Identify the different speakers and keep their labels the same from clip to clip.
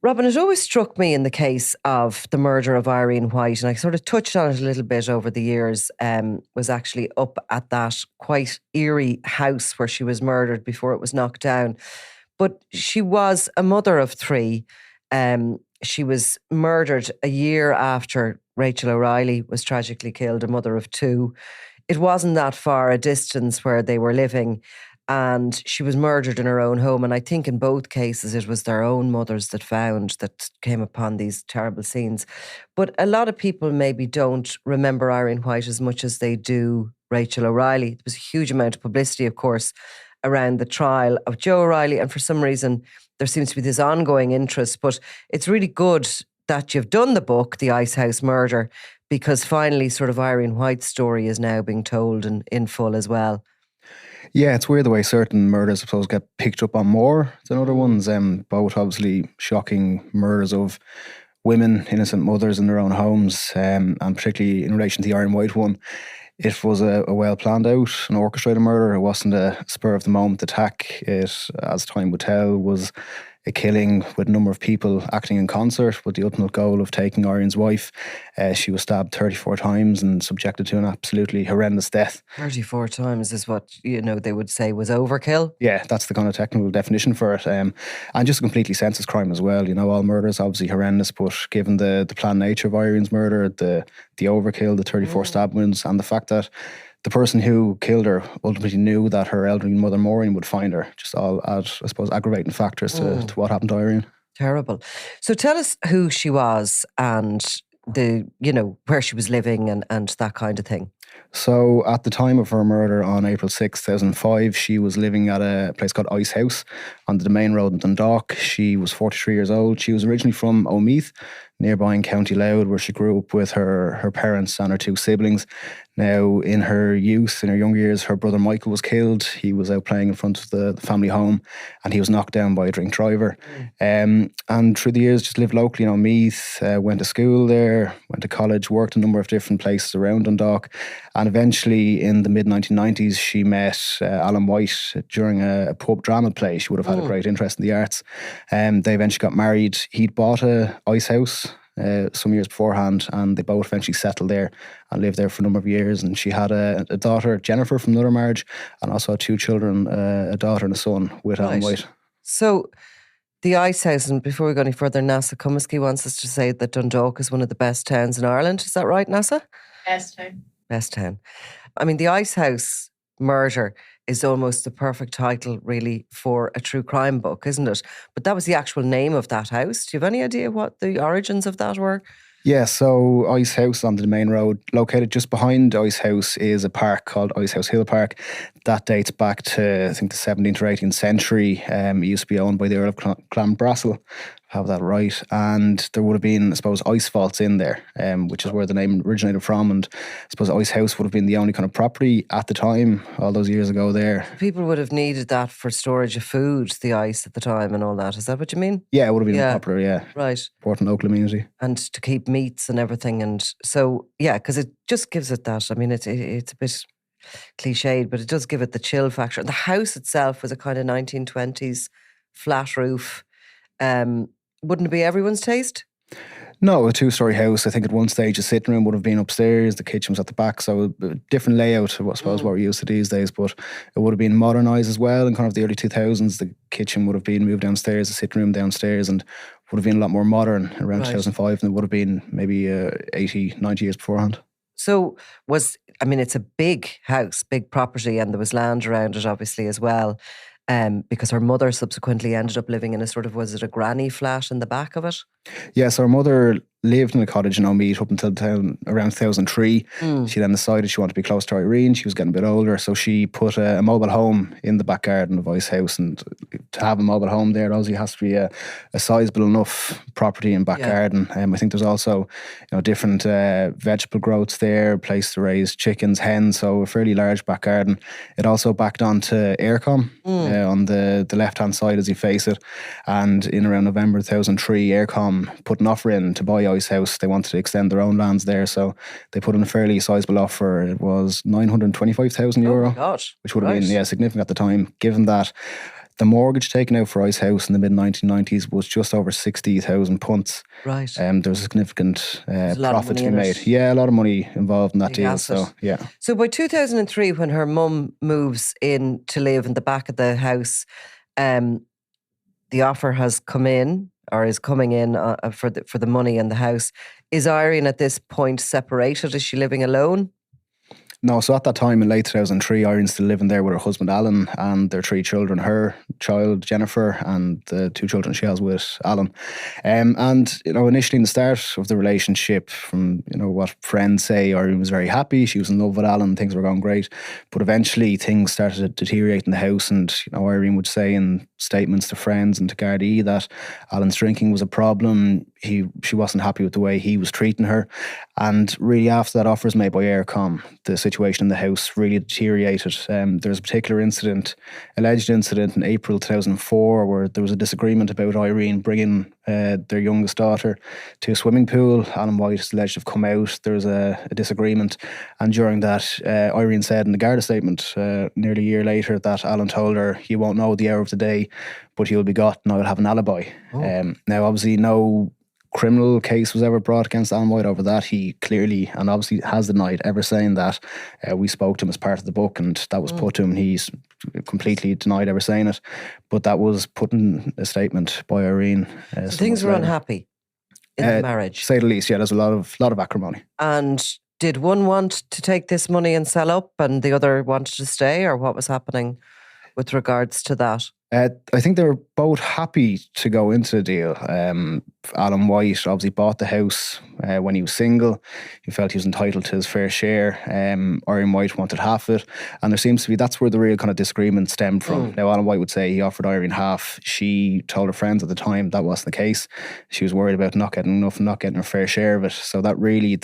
Speaker 1: Robin, it always struck me in the case of the murder of Irene White, and I sort of touched on it a little bit over the years, was actually up at that quite eerie house where she was murdered before it was knocked down. But she was a mother of three. She was murdered a year after Rachel O'Reilly was tragically killed, a mother of two. It wasn't that far a distance where they were living, and she was murdered in her own home. And I think in both cases it was their own mothers that came upon these terrible scenes. But a lot of people maybe don't remember Irene White as much as they do Rachel O'Reilly. There was a huge amount of publicity, of course, around the trial of Joe O'Reilly, and for some reason there seems to be this ongoing interest. But it's really good that you've done the book, The Ice House Murder, because finally sort of Irene White's story is now being told in full as well.
Speaker 2: Yeah, it's weird the way certain murders, I suppose, get picked up on more than other ones. Both obviously shocking murders of women, innocent mothers in their own homes, and particularly in relation to the Irene White one, it was a well planned out, an orchestrated murder. It wasn't a spur of the moment attack. It, as time would tell, was a killing with a number of people acting in concert with the ultimate goal of taking Irene's wife. She was stabbed 34 times and subjected to an absolutely horrendous death.
Speaker 1: 34 times is what, they would say was overkill.
Speaker 2: Yeah, that's the kind of technical definition for it. And just a completely senseless crime as well. All murders obviously horrendous, but given the planned nature of Irene's murder, the overkill, the 34 stab wounds, and the fact that the person who killed her ultimately knew that her elderly mother Maureen would find her, just all add, I suppose, aggravating factors to what happened to Irene.
Speaker 1: Terrible. So tell us who she was and where she was living and that kind of thing.
Speaker 2: So at the time of her murder on April 6, 2005, she was living at a place called Ice House on the Domain Road in Dundalk. She was 43 years old. She was originally from Omeath, nearby in County Louth, where she grew up with her parents and her two siblings. Now, in her youth, in her younger years, her brother Michael was killed. He was out playing in front of the family home and he was knocked down by a drink driver. And through the years, just lived locally in Omeath, went to school there, went to college, worked in a number of different places around Dundalk. And eventually, in the mid-1990s, she met Alan White during a pub drama play. She would have had a great interest in the arts. They eventually got married. He'd bought a ice house some years beforehand, and they both eventually settled there and lived there for a number of years. And she had a daughter, Jennifer, from another marriage, and also had two children, a daughter and a son with Alan White. So
Speaker 1: the Ice House, and before we go any further, Nasa Cumisky wants us to say that Dundalk is one of the best towns in Ireland. Is that right, Nasa?
Speaker 3: Best town.
Speaker 1: Best town. I mean, the Ice House Murder is almost the perfect title, really, for a true crime book, isn't it? But that was the actual name of that house. Do you have any idea what the origins of that were?
Speaker 2: Yeah, so Ice House on the Domain Road, located just behind Ice House, is a park called Ice House Hill Park. That dates back to, I think, the 17th or 18th century. It used to be owned by the Earl of Clanbrassil, have that right. And there would have been, I suppose, ice vaults in there, which is where the name originated from. And I suppose Ice House would have been the only kind of property at the time, all those years ago there.
Speaker 1: People would have needed that for storage of food, the ice at the time and all that. Is that what you mean?
Speaker 2: Yeah, it would have been popular, yeah.
Speaker 1: Right.
Speaker 2: Important local amenity.
Speaker 1: And to keep meats and everything. And so, yeah, because it just gives it that. I mean, it's a bit cliched, but it does give it the chill factor. And the house itself was a kind of 1920s flat roof. Wouldn't it be everyone's taste?
Speaker 2: No, a two-storey house. I think at one stage the sitting room would have been upstairs, the kitchen was at the back, so a different layout, I suppose, what we're used to these days, but it would have been modernised as well in kind of the early 2000s. The kitchen would have been moved downstairs, the sitting room downstairs, and would have been a lot more modern around 2005 than it would have been maybe 80, 90 years beforehand.
Speaker 1: So it's a big house, big property, and there was land around it obviously as well. Because her mother subsequently ended up living in a sort of, was it a granny flat in the back of it?
Speaker 2: Yes, her mother lived in a cottage in Omeath up until around 2003. She then decided she wanted to be close to Irene. She was getting a bit older, so she put a mobile home in the back garden of Ice House. And to have a mobile home there, it obviously has to be a sizable enough property and back garden. I think there's also different vegetable growths there, place to raise chickens, hens, so a fairly large back garden. It also backed onto Aircom on the left-hand side as you face it. And in around November 2003, Aircom put an offer in to buy Ice House. They wanted to extend their own lands there, so they put in a fairly sizable offer. It was €925,000,
Speaker 1: oh my God,
Speaker 2: which would have been significant at the time, given that The mortgage taken out for Ice House in the mid-1990s was just over £60,000.
Speaker 1: Right.
Speaker 2: There was a significant
Speaker 1: There's a lot of
Speaker 2: profit
Speaker 1: money
Speaker 2: to be
Speaker 1: in
Speaker 2: made.
Speaker 1: it.
Speaker 2: Yeah, a lot of money involved in that
Speaker 1: Big
Speaker 2: deal.
Speaker 1: asset.
Speaker 2: So, yeah.
Speaker 1: So by 2003, when her mum moves in to live in the back of the house, the offer has come in, or is coming in for the money in the house. Is Irene at this point separated? Is she living alone?
Speaker 2: No, so at that time in late 2003, Irene's still living there with her husband Alan and their 3 children, her child Jennifer and the 2 children she has with Alan. And, initially in the start of the relationship, from, what friends say, Irene was very happy. She was in love with Alan, things were going great. But eventually things started to deteriorate in the house, and, Irene would say in statements to friends and to gardaí that Alan's drinking was a problem. She wasn't happy with the way he was treating her. And really after that offer was made by Aircom, the situation in the house really deteriorated. There's a particular alleged incident in April 2004 where there was a disagreement about Irene bringing their youngest daughter to a swimming pool. Alan White is alleged to have come out. There was a disagreement, and during that Irene said in the Garda statement nearly a year later that Alan told her, "You won't know the hour of the day, but you'll be got and I'll have an alibi." Now obviously no criminal case was ever brought against Alan White over that. He clearly and obviously has denied ever saying that. We spoke to him as part of the book, and that was put to him. He's completely denied ever saying it. But that was put in a statement by Irene.
Speaker 1: So things were unhappy in the marriage,
Speaker 2: to say the least. Yeah, there's a lot of acrimony.
Speaker 1: And did one want to take this money and sell up, and the other wanted to stay, or what was happening with regards to that?
Speaker 2: I think they were both happy to go into the deal. Alan White obviously bought the house when he was single. He felt he was entitled to his fair share. Irene White wanted half of it. And there seems to be, that's where the real kind of disagreement stemmed from. Now, Alan White would say he offered Irene half. She told her friends at the time that wasn't the case. She was worried about not getting enough and not getting her fair share of it. So that really,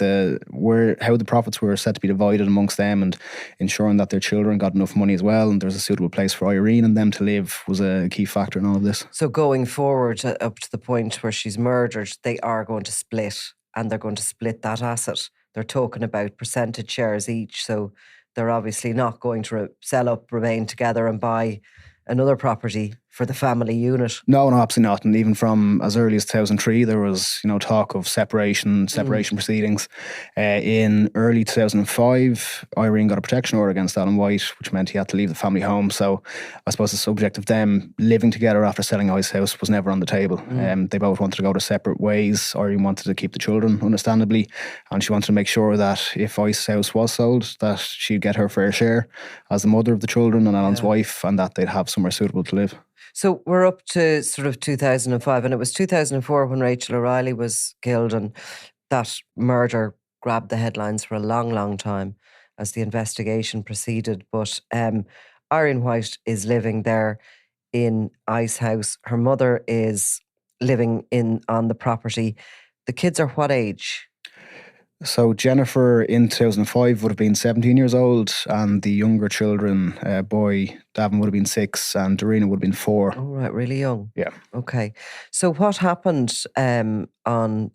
Speaker 2: how the profits were set to be divided amongst them and ensuring that their children got enough money as well and there was a suitable place for Irene and them to live was a key factor in all of this.
Speaker 1: So going forward up to the point where she's murdered, they are going to split, and they're going to split that asset. They're talking about percentage shares each, so they're obviously not going to sell up, remain together and buy another property for the family unit.
Speaker 2: No, absolutely not. And even from as early as 2003, there was, talk of separation proceedings. In early 2005, Irene got a protection order against Alan White, which meant he had to leave the family home. So I suppose the subject of them living together after selling Ice House was never on the table. They both wanted to go their separate ways. Irene wanted to keep the children, understandably, and she wanted to make sure that if Ice House was sold, that she'd get her fair share as the mother of the children and Alan's wife, and that they'd have somewhere suitable to live.
Speaker 1: So we're up to sort of 2005, and it was 2004 when Rachel O'Reilly was killed, and that murder grabbed the headlines for a long, long time as the investigation proceeded. But Irene White is living there in Ice House. Her mother is living on the property. The kids are what age?
Speaker 2: So Jennifer in 2005 would have been 17 years old, and the younger children, boy Davin would have been 6 and Dorina would have been 4.
Speaker 1: Oh, right, really young.
Speaker 2: Yeah.
Speaker 1: Okay. So what happened on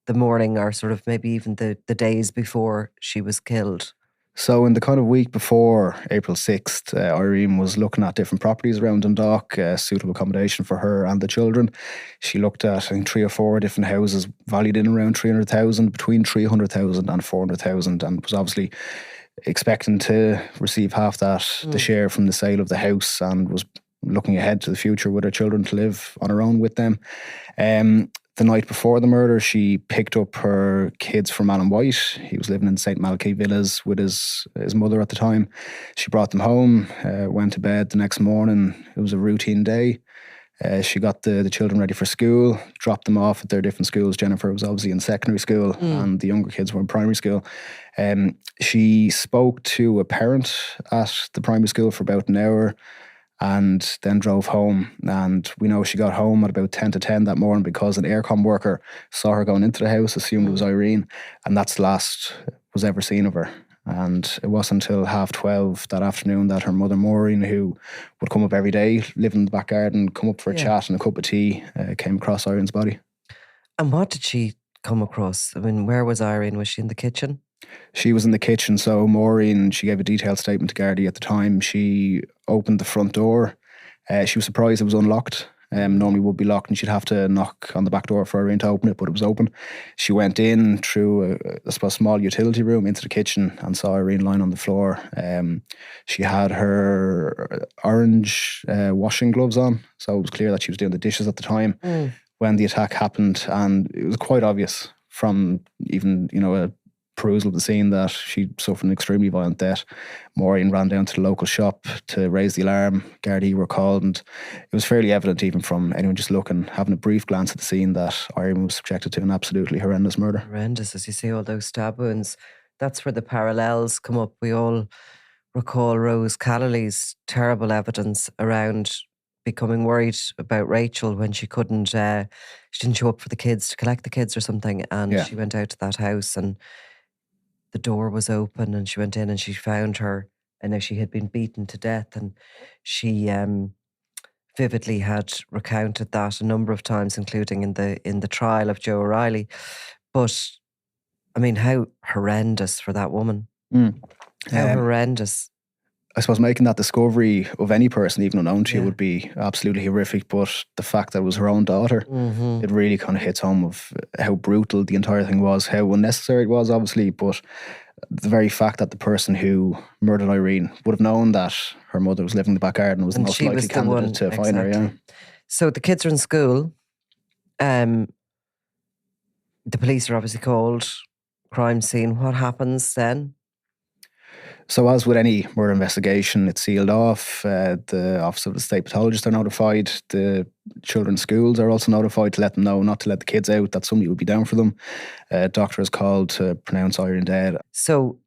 Speaker 1: the morning, or sort of maybe even the days before she was killed?
Speaker 2: So in the kind of week before April 6th, Irene was looking at different properties around Dundalk, suitable accommodation for her and the children. She looked at, I think, 3 or 4 different houses valued in around 300,000, between 300,000 and 400,000, and was obviously expecting to receive half that, the share from the sale of the house, and was looking ahead to the future with her children to live on her own with them. The night before the murder, she picked up her kids from Alan White. He was living in St. Malachy Villas with his mother at the time. She brought them home, went to bed the next morning. It was a routine day. She got the children ready for school, dropped them off at their different schools. Jennifer was obviously in secondary school and the younger kids were in primary school. She spoke to a parent at the primary school for about an hour and then drove home. And we know she got home at about 10 to 10 that morning because an aircom worker saw her going into the house, assumed it was Irene, and that's the last was ever seen of her. And it wasn't until 12:30 that afternoon that her mother Maureen, who would come up every day, live in the back garden, come up for a chat and a cup of tea, came across Irene's body.
Speaker 1: And what did she come across? I mean, where was Irene? Was she in the kitchen?
Speaker 2: She was in the kitchen. So Maureen, she gave a detailed statement to Gardaí at the time. She opened the front door She was surprised it was unlocked. Normally would be locked and she'd have to knock on the back door for Irene to open it, but it was open. She went in through a small utility room into the kitchen and saw Irene lying on the floor. She had her orange washing gloves on, so it was clear that she was doing the dishes at the time when the attack happened, and it was quite obvious from even, a perusal of the scene that she suffered an extremely violent death. Maureen ran down to the local shop to raise the alarm. Gardaí were called, and it was fairly evident even from anyone just looking, having a brief glance at the scene, that Irene was subjected to an absolutely horrendous murder.
Speaker 1: Horrendous, as you see, all those stab wounds. That's where the parallels come up. We all recall Rose Calloway's terrible evidence around becoming worried about Rachel when she couldn't, she didn't show up for the kids to collect the kids or something, and she went out to that house and the door was open and she went in and she found her, and now she had been beaten to death, and she vividly had recounted that a number of times, including in the trial of Joe O'Reilly. But I mean, how horrendous for that woman. How horrendous.
Speaker 2: I suppose making that discovery of any person, even unknown to you, would be absolutely horrific. But the fact that it was her own daughter, it really kind of hits home of how brutal the entire thing was, how unnecessary it was, obviously. But the very fact that the person who murdered Irene would have known that her mother was living in the back garden and was the most likely candidate to find her. Yeah.
Speaker 1: So the kids are in school. The police are obviously called. Crime scene. What happens then?
Speaker 2: So as with any murder investigation, it's sealed off. The Office of the State Pathologist are notified. The children's schools are also notified to let them know not to let the kids out, that somebody will be down for them. A doctor is called to pronounce Irene dead. So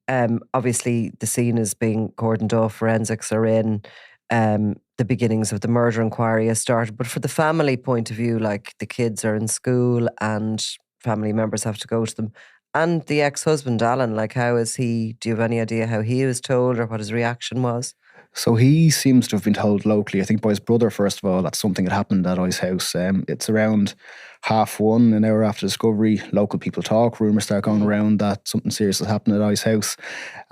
Speaker 1: obviously the scene is being cordoned off. Forensics are in. The beginnings of the murder inquiry has started. But for the family point of view, like the kids are in school and family members have to go to them. And the ex-husband, Alan, like how is he, do you have any idea how he was told or what his reaction was?
Speaker 2: So he seems to have been told locally, I think by his brother, first of all, that something had happened at Ice House. It's around 1:30, an hour after discovery. Local people talk, rumours start going around that something serious has happened at Ice House.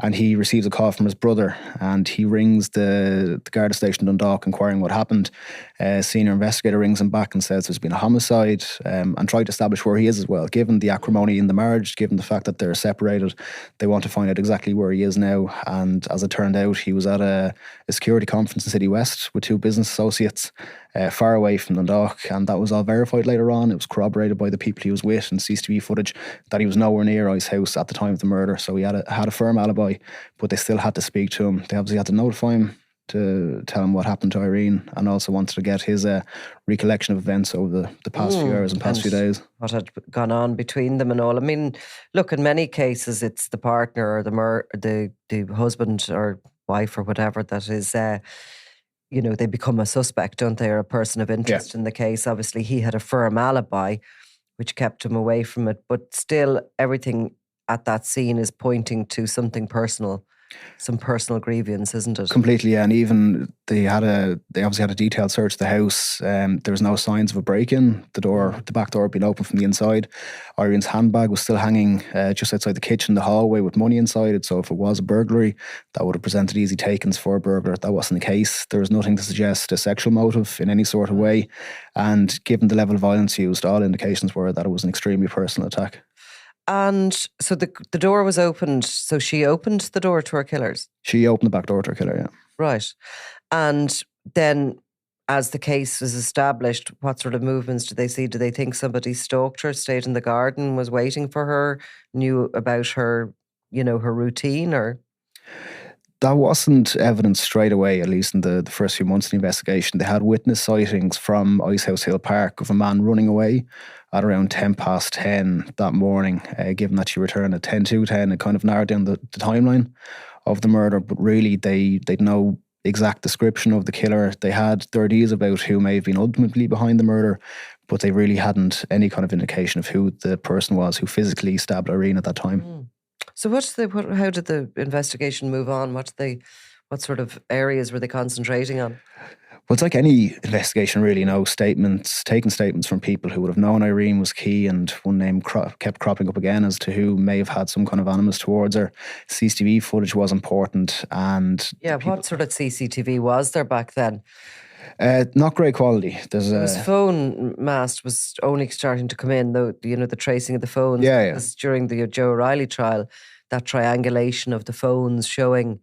Speaker 2: And he receives a call from his brother and he rings the Garda station Dundalk inquiring what happened. A senior investigator rings him back and says there's been a homicide, and tried to establish where he is as well. Given the acrimony in the marriage, given the fact that they're separated, they want to find out exactly where he is now. And as it turned out, he was at a security conference in City West with two business associates, far away from Dundalk, and that was all verified later on. It was corroborated by the people he was with and CCTV footage that he was nowhere near Ice House at the time of the murder. So he had a firm alibi, but they still had to speak to him. They obviously had to notify him to tell him what happened to Irene, and also wanted to get his recollection of events over the past few hours and past few days.
Speaker 1: What had gone on between them and all. I mean, look, in many cases it's the partner or the husband or wife or whatever that is, they become a suspect, don't they, or a person of interest in the case. Obviously, he had a firm alibi, which kept him away from it. But still, everything at that scene is pointing to something personal, some personal grievance, isn't it?
Speaker 2: Completely, yeah. And even they obviously had a detailed search of the house. There was no signs of a break-in. The back door had been open from the inside. Irene's handbag was still hanging just outside the kitchen, the hallway, with money inside it. So if it was a burglary, that would have presented easy takings for a burglar. That wasn't the case. There was nothing to suggest a sexual motive in any sort of way. And given the level of violence used, all indications were that it was an extremely personal attack.
Speaker 1: And so the door was opened. So she opened the door to her killers?
Speaker 2: She opened the back door to her killer, yeah.
Speaker 1: Right. And then as the case was established, what sort of movements did they see? Did they think somebody stalked her, stayed in the garden, was waiting for her, knew about her, her routine, or?
Speaker 2: That wasn't evidence straight away, at least in the first few months of the investigation. They had witness sightings from Icehouse Hill Park of a man running away at around 10:10 that morning, given that she returned at 10:10. It kind of narrowed down the timeline of the murder, but really they'd no exact description of the killer. They had their ideas about who may have been ultimately behind the murder, but they really hadn't any kind of indication of who the person was who physically stabbed Irene at that time.
Speaker 1: So how did the investigation move on? What sort of areas were they concentrating on?
Speaker 2: Well, it's like any investigation, really. Taking statements from people who would have known Irene was key, and one name kept cropping up again as to who may have had some kind of animus towards her. CCTV footage was important, and
Speaker 1: what sort of CCTV was there back then?
Speaker 2: Not great quality. There's
Speaker 1: His phone mast was only starting to come in, though, the tracing of the phones.
Speaker 2: Yeah.
Speaker 1: Because during the Joe O'Reilly trial, that triangulation of the phones showing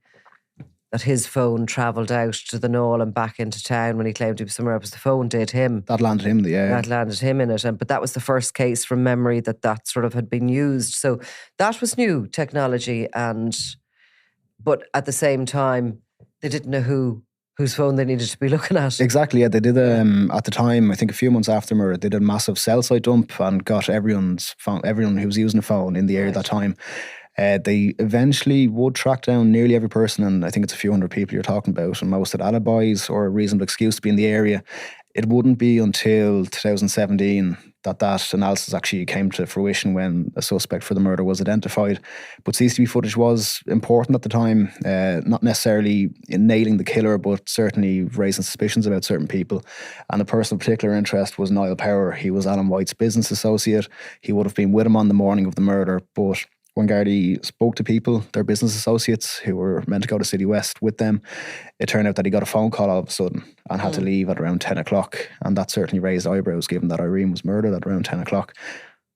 Speaker 1: that his phone travelled out to the Knoll and back into town when he claimed he was somewhere else. The phone did him.
Speaker 2: That landed him,
Speaker 1: That landed him in it. But that was the first case from memory that sort of had been used. So that was new technology. But at the same time, they didn't know whose phone they needed to be looking at.
Speaker 2: Exactly, yeah. They did, at the time, I think a few months after murder, they did a massive cell site dump and got everyone who was using a phone in the area at that time. They eventually would track down nearly every person, and I think it's a few hundred people you're talking about, and most had alibis or a reasonable excuse to be in the area. It wouldn't be until 2017 that analysis actually came to fruition when a suspect for the murder was identified. But CCTV footage was important at the time, not necessarily in nailing the killer, but certainly raising suspicions about certain people. And the person of particular interest was Niall Power. He was Alan White's business associate. He would have been with him on the morning of the murder, but when Gardaí spoke to people, their business associates who were meant to go to City West with them, it turned out that he got a phone call all of a sudden and had to leave at around 10 o'clock. And that certainly raised eyebrows, given that Irene was murdered at around 10 o'clock.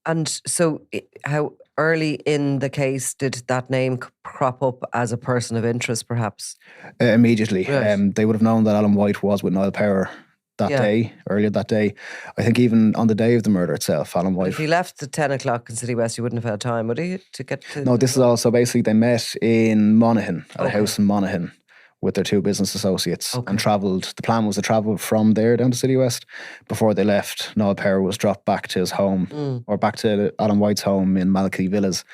Speaker 1: And so how early in the case did that name crop up as a person of interest, perhaps?
Speaker 2: Immediately.
Speaker 1: Right.
Speaker 2: They would have known that Alan White was with Niall Power earlier that day. I think even on the day of the murder itself, Alan White...
Speaker 1: If he left at 10 o'clock in City West, he wouldn't have had time, would he, to get to...
Speaker 2: No, this is also basically they met in Monaghan, at a house in Monaghan, with their two business associates and travelled. The plan was to travel from there down to City West. Before they left, Niall Power was dropped back to his home, or back to Alan White's home in Malachy Villas.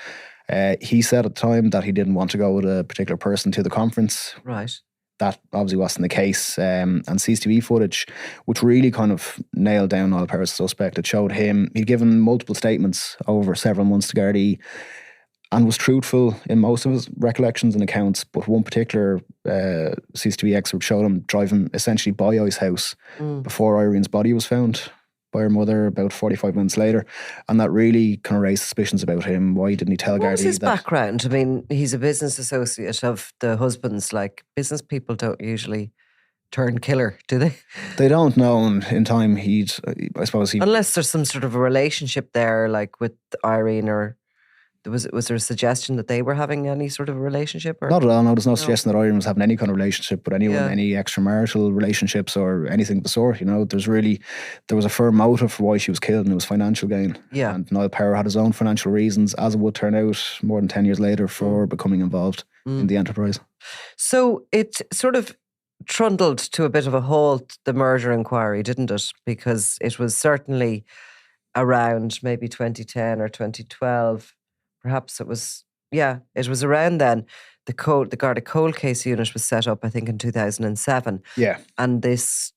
Speaker 2: He said at the time that he didn't want to go with a particular person to the conference.
Speaker 1: Right.
Speaker 2: That obviously wasn't the case. And CCTV footage, which really kind of nailed down Niall Power's suspect, it showed him, he'd given multiple statements over several months to Gardaí and was truthful in most of his recollections and accounts, but one particular CCTV excerpt showed him driving essentially by I's house before Irene's body was found by her mother about 45 minutes later, and that really kind of raised suspicions about him. Why didn't he tell Gardaí?
Speaker 1: What was his background? I mean, he's a business associate of the husband's. Like, business people don't usually turn killer, do they?
Speaker 2: They don't know. And in time, I suppose
Speaker 1: unless there's some sort of a relationship there, like with Irene, or was there a suggestion that they were having any sort of a relationship? Or?
Speaker 2: Not at all. No, there's no suggestion that Irene was having any kind of relationship with anyone, any extramarital relationships or anything of the sort. There was a firm motive for why she was killed, and it was financial gain.
Speaker 1: Yeah.
Speaker 2: And Niall Power had his own financial reasons, as it would turn out more than 10 years later, for becoming involved in the enterprise.
Speaker 1: So it sort of trundled to a bit of a halt, the murder inquiry, didn't it? Because it was certainly around maybe 2010 or 2012. Perhaps it was around then. The Garda Cold Case Unit was set up, I think, in 2007.
Speaker 2: Yeah.
Speaker 1: And this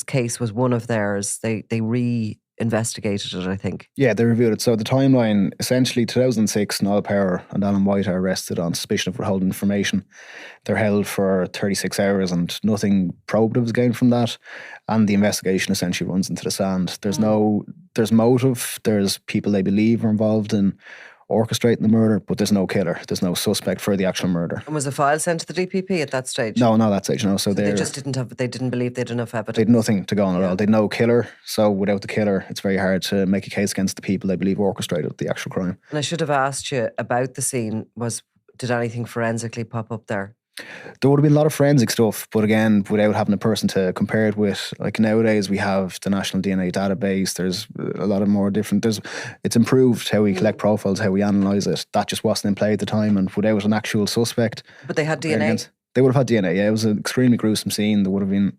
Speaker 1: case was one of theirs. They re-investigated it, I think.
Speaker 2: Yeah, they reviewed it. So the timeline, essentially 2006, Niall Power and Alan White are arrested on suspicion of withholding information. They're held for 36 hours and nothing probative is gained from that. And the investigation essentially runs into the sand. There's motive, there's people they believe are involved in orchestrating the murder, but there's no killer. There's no suspect for the actual murder.
Speaker 1: And was a file sent to the DPP at that stage?
Speaker 2: No, not at that stage, no. So
Speaker 1: they just didn't believe they had enough evidence.
Speaker 2: They had nothing to go on at all. They had no killer. So without the killer, it's very hard to make a case against the people they believe orchestrated the actual crime.
Speaker 1: And I should have asked you about the scene. Did anything forensically pop up there?
Speaker 2: There would have been a lot of forensic stuff, but again, without having a person to compare it with. Like nowadays, we have the National DNA Database. There's a lot of more different. It's improved how we collect profiles, how we analyse it. That just wasn't in play at the time, and without an actual suspect.
Speaker 1: But they had DNA.
Speaker 2: They would have had DNA. Yeah, it was an extremely gruesome scene. There would have been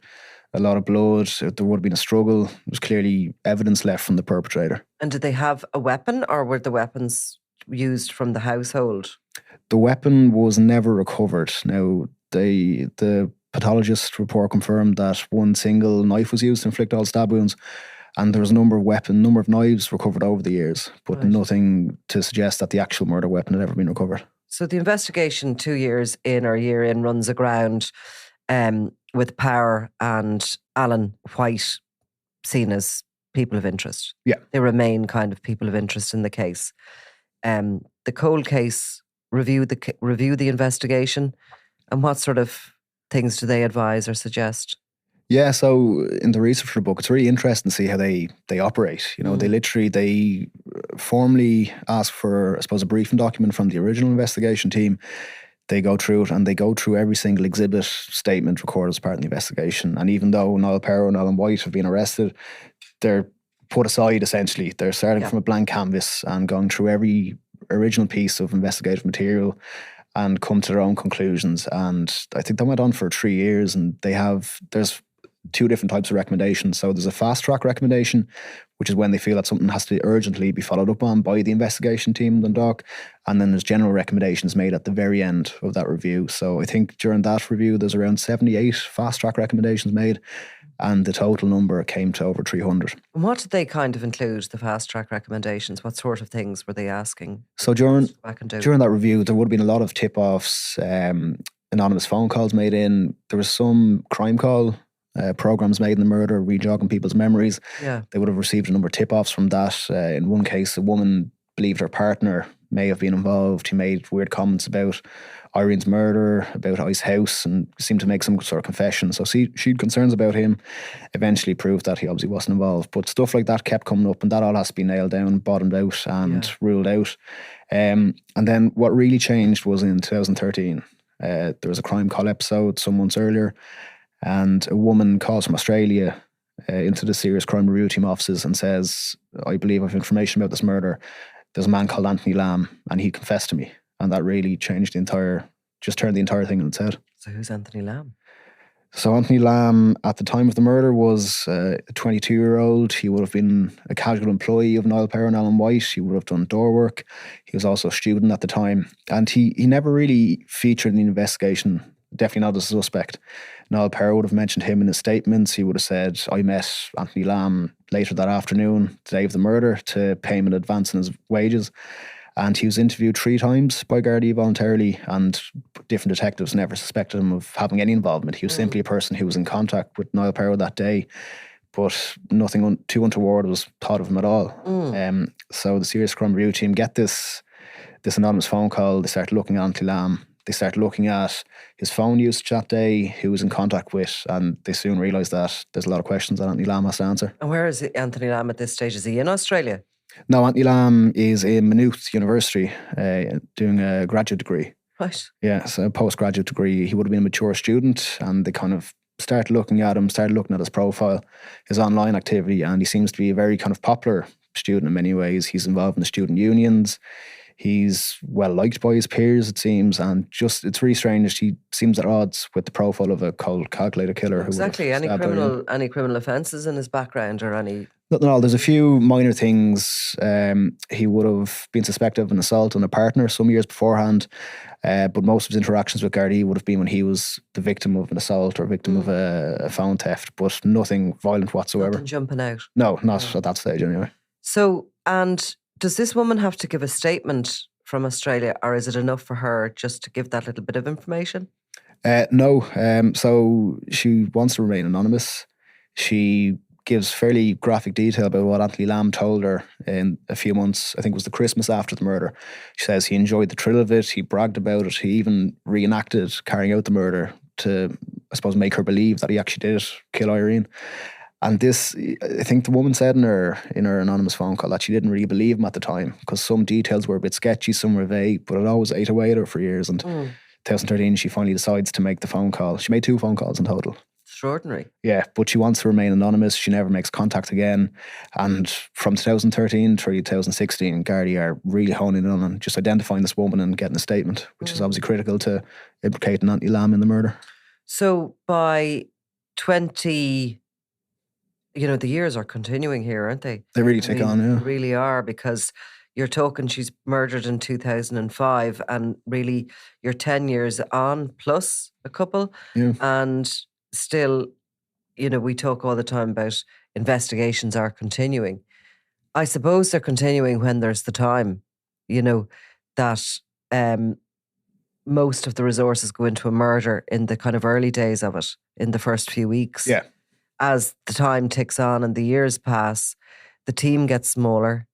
Speaker 2: a lot of blood. There would have been a struggle. There was clearly evidence left from the perpetrator.
Speaker 1: And did they have a weapon, or were the weapons used from the household?
Speaker 2: The weapon was never recovered. Now, the pathologist report confirmed that one single knife was used to inflict all stab wounds, and there was a number of knives recovered over the years, but nothing to suggest that the actual murder weapon had ever been recovered.
Speaker 1: So the investigation 2 years in or year in runs aground with Power and Alan White seen as people of interest.
Speaker 2: Yeah.
Speaker 1: They remain kind of people of interest in the case. The cold case review the investigation, and what sort of things do they advise or suggest?
Speaker 2: Yeah, so in the research for the book, it's really interesting to see how they operate. You know, they formally ask for, I suppose, a briefing document from the original investigation team. They go through it and they go through every single exhibit, statement recorded as part of the investigation. And even though Niall Power and Ellen White have been arrested, they're put aside essentially. They're starting from a blank canvas and going through every original piece of investigative material and come to their own conclusions. And I think that went on for 3 years, and there's two different types of recommendations. So there's a fast track recommendation, which is when they feel that something has to urgently be followed up on by the investigation team in Dundalk. And then there's general recommendations made at the very end of that review. So I think during that review, there's around 78 fast track recommendations made, and the total number came to over 300.
Speaker 1: And what did they kind of include, the fast track recommendations? What sort of things were they asking?
Speaker 2: So during that review, there would have been a lot of tip-offs, anonymous phone calls made in. There was some crime call programs made in the murder, rejogging people's memories.
Speaker 1: Yeah.
Speaker 2: They would have received a number of tip-offs from that. In one case, a woman believed her partner may have been involved. He made weird comments about Irene's murder, about Ice House, and seemed to make some sort of confession. So she had concerns about him. Eventually proved that he obviously wasn't involved. But stuff like that kept coming up, and that all has to be nailed down, bottomed out, and ruled out. And then what really changed was in 2013. There was a crime call episode some months earlier, and a woman calls from Australia into the serious crime review team offices and says, I believe I have information about this murder. There's a man called Anthony Lamb, and he confessed to me. And that really changed turned the entire thing on its head.
Speaker 1: So who's Anthony Lamb?
Speaker 2: So Anthony Lamb, at the time of the murder, was a 22-year-old. He would have been a casual employee of Niall Power and Ellen White. He would have done door work. He was also a student at the time. And he never really featured in the investigation, definitely not as a suspect. Niall Power would have mentioned him in his statements. He would have said, I met Anthony Lamb later that afternoon, the day of the murder, to pay him in advance in his wages. And he was interviewed 3 times by gardaí voluntarily, and different detectives never suspected him of having any involvement. He was simply a person who was in contact with Niall Power that day, but nothing too untoward was thought of him at all. So the serious crime review team get this anonymous phone call. They start looking at Anthony Lamb. They start looking at his phone usage that day, who he was in contact with, and they soon realise that there's a lot of questions that Anthony Lamb has to answer.
Speaker 1: And where is Anthony Lamb at this stage? Is he in Australia?
Speaker 3: No, Anthony Lamb is in Maynooth University doing a graduate degree.
Speaker 1: Right.
Speaker 3: Yeah, so a postgraduate degree. He would have been a mature student, and they kind of started looking at him, started looking at his profile, his online activity, and he seems to be a very kind of popular student in many ways. He's involved in the student unions. He's well liked by his peers, it seems, and just it's really strange. He seems at odds with the profile of a cold, calculated killer.
Speaker 1: Exactly. Any criminal offences in his background or any?
Speaker 3: Nothing at all. There's a few minor things. He would have been suspected of an assault on a partner some years beforehand, but most of his interactions with gardaí would have been when he was the victim of an assault or victim of a phone theft, but nothing violent whatsoever.
Speaker 1: Nothing jumping out.
Speaker 3: No, not at that stage anyway.
Speaker 1: So, and does this woman have to give a statement from Australia, or is it enough for her just to give that little bit of information?
Speaker 3: No. So she wants to remain anonymous. She gives fairly graphic detail about what Anthony Lamb told her in a few months, I think it was the Christmas after the murder. She says he enjoyed the thrill of it, he bragged about it, he even reenacted carrying out the murder to, I suppose, make her believe that he actually did kill Irene. And this, I think the woman said in her anonymous phone call that she didn't really believe him at the time because some details were a bit sketchy, some were vague, but it always ate away at her for years. And 2013, she finally decides to make the phone call. She made 2 phone calls in total.
Speaker 1: Extraordinary.
Speaker 3: Yeah, but she wants to remain anonymous. She never makes contact again. And from 2013 through 2016, Gardaí are really honing in on just identifying this woman and getting a statement, which is obviously critical to implicating Anthony Lamb in the murder.
Speaker 1: So by 20... the years are continuing here, aren't they?
Speaker 3: They really tick on, yeah.
Speaker 1: They really are, because you're talking she's murdered in 2005 and really you're 10 years on plus a couple.
Speaker 3: Yeah.
Speaker 1: And still, we talk all the time about investigations are continuing. I suppose they're continuing when there's the time, that most of the resources go into a murder in the kind of early days of it, in the first few weeks.
Speaker 3: Yeah.
Speaker 1: As the time ticks on and the years pass, the team gets smaller.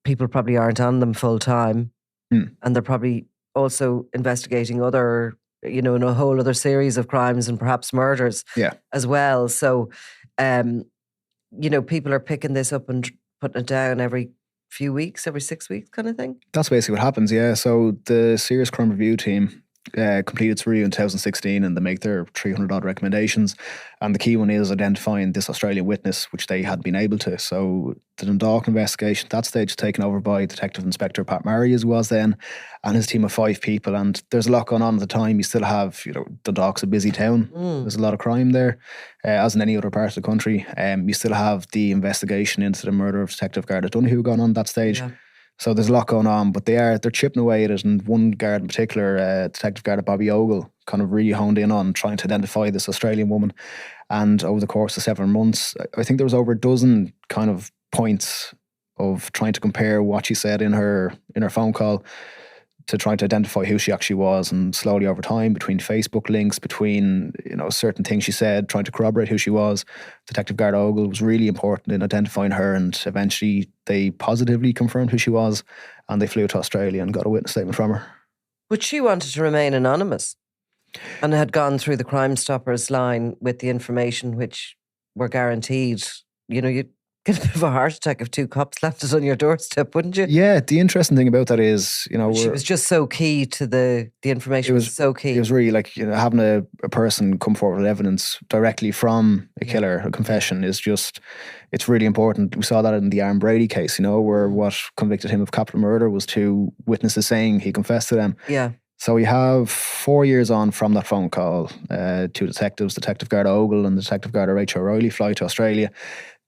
Speaker 1: People probably aren't on them full time. And they're probably also investigating other in a whole other series of crimes and perhaps murders as well. So, people are picking this up and putting it down every few weeks, every 6 weeks kind of thing.
Speaker 3: That's basically what happens, yeah. So the Serious Crime Review team completed its review in 2016, and they make their 300 odd recommendations, and the key one is identifying this Australian witness, which they had been able to. So the Dundalk investigation at that stage is taken over by Detective Inspector Pat Murray, as was then, and his team of 5 people. And there's a lot going on at the time. You still have, Dundalk's a busy town. There's a lot of crime there, as in any other part of the country. You still have the investigation into the murder of Detective Garda Donoghue going on at that stage. Yeah. So there's a lot going on, but they're chipping away at it. And one guard in particular, Detective Garda Bobby Ogle, kind of really honed in on trying to identify this Australian woman. And over the course of 7 months, I think there was over a dozen kind of points of trying to compare what she said in her phone call to trying to identify who she actually was. And slowly over time, between Facebook links, between certain things she said, trying to corroborate who she was, Detective Garda Ogle was really important in identifying her. And eventually they positively confirmed who she was, and they flew to Australia and got a witness statement from her.
Speaker 1: But she wanted to remain anonymous and had gone through the Crime Stoppers line with the information which were guaranteed. You'd get a bit of a heart attack if 2 cops left it on your doorstep, wouldn't you?
Speaker 3: Yeah, the interesting thing about that is,
Speaker 1: she was just so key to the information. It was so key.
Speaker 3: It was really like, having a person come forward with evidence directly from a killer, a confession, is just, it's really important. We saw that in the Aaron Brady case, where what convicted him of capital murder was 2 witnesses saying he confessed to them.
Speaker 1: Yeah.
Speaker 3: So we have 4 years on from that phone call, 2 detectives, Detective Garda Ogle and Detective Garda Rachel O'Reilly, fly to Australia.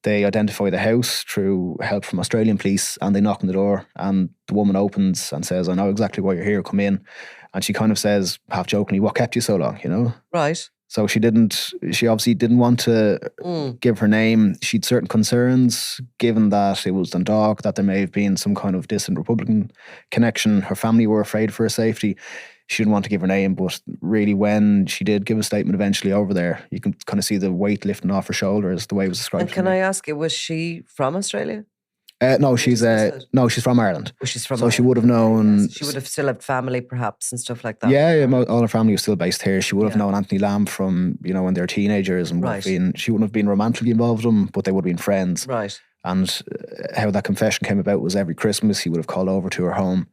Speaker 3: They identify the house through help from Australian police, and they knock on the door, and the woman opens and says, "I know exactly why you're here, come in." And she kind of says, half jokingly, "What kept you so long?"
Speaker 1: Right.
Speaker 3: So she obviously didn't want to give her name. She'd certain concerns, given that it was Dundalk, that there may have been some kind of distant Republican connection. Her family were afraid for her safety. She didn't want to give her name, but really when she did give a statement eventually over there, you can kind of see the weight lifting off her shoulders, the way it was described.
Speaker 1: And can I ask you, was she from Australia?
Speaker 3: No, she's from Ireland.
Speaker 1: Oh, she's from
Speaker 3: so
Speaker 1: Ireland.
Speaker 3: She would have known.
Speaker 1: Yes. She would have still had family, perhaps, and stuff like that.
Speaker 3: Yeah, all her family was still based here. She would have known Anthony Lamb from when they were teenagers, and she wouldn't have been romantically involved with him, but they would have been friends.
Speaker 1: Right.
Speaker 3: And how that confession came about was every Christmas he would have called over to her home.